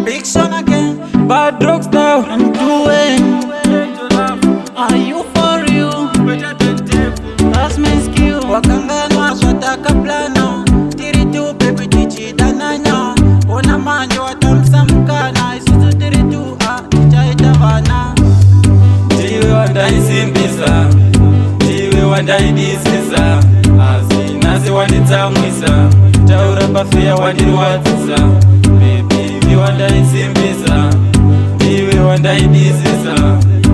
Big Sean again, bad drugs down and doing. Are you for real? That's my skill. Wakangana swataka plano. Tiritu baby tichi dananya. Ona manjo watamsamkana. Isuzu tiritu tichaita vana. Tiwe wandaizimbisa, tiwe wandaidisiza, asi nasi wanditsamwisa, taura pafeya wandirwadzisa. Baby wandaizimbisa, tiwe wandaidisiza,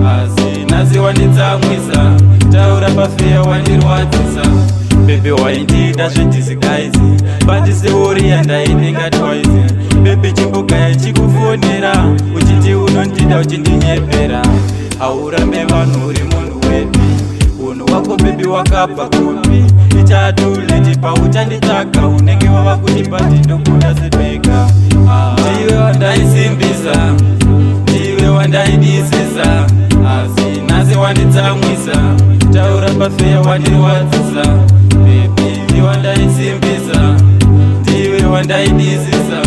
asi nasi wanditsamwisa, taura pafeya wandirwadzisa. Baby waindida zvedisguise, pandisiuri yandainenga twice. Baby chimbogaya chikufonera, uchiti unondida uchindinyepera. Haurambe vanhu uri munhu wedu, unhu wako baby wakabva kupi? Ichaduleti pauchanditsvaga unenge wava kutimba ndinokuda sebeka. Ndiwe wandaisimbisa, ndiwe wandaidisisa, asi nhasi wanditsamwisa, taura pafeya wandirwadzisa. Baby wandaisimbisa, ndiwe wandaidisisa,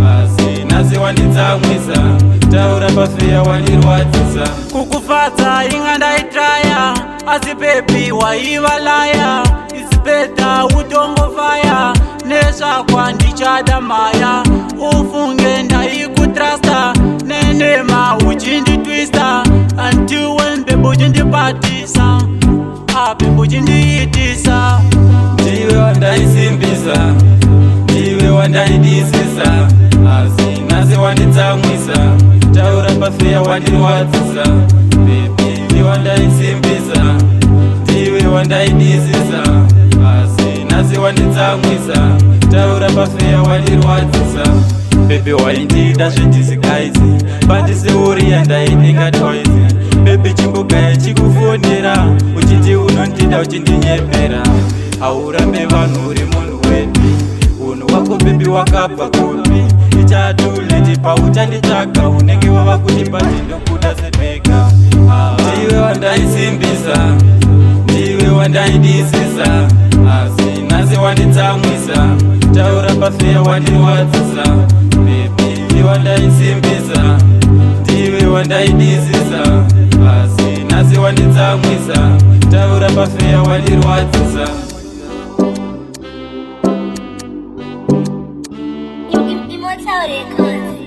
asi nhasi wanditsamwisa, taura pafeya wandirwadzisa. Kukufadza inga ndaitraya, asi baby waivalaya. It's better utongofaya, nesvakwa ndichada maya. Ufunge ndaikutrusta, nenema uchinditwista. Until when baby uchindipatisa, baby uchindiitisa. Ndiwe wandaisimbisa, ndiwe wandaidisisa, asi nhasi wanditsamwisa, taura pafeya wandirwadzisa. Baby wandaisimbisa, ndiwe wandaidisisa, asi nhasi wanditsamwisa, taura pafeya wandirwadzisa. Baby waindida zvedisguise, pandisiuri yandainenga twice. Baby chimbogaya chikufonera, uchiti unondida uchindinyepera. Haurambe vanhu uri munhu wedu, unhu wako baby wakabva kupi? Ichaduleti pauchanditsvaga unenge wava kutimba ndinokuda sebeka. Ndiwe wandaisimbisa, ndiwe wandaidisisa, asi nhasi wanditsamwisa, taura pafeya wandirwadzisa. Baby wandaisimbisa, ndiwe wandaidisisa, asi nhasi wanditsamwisa, taura pafeya wandirwadzisa. Immortal Records.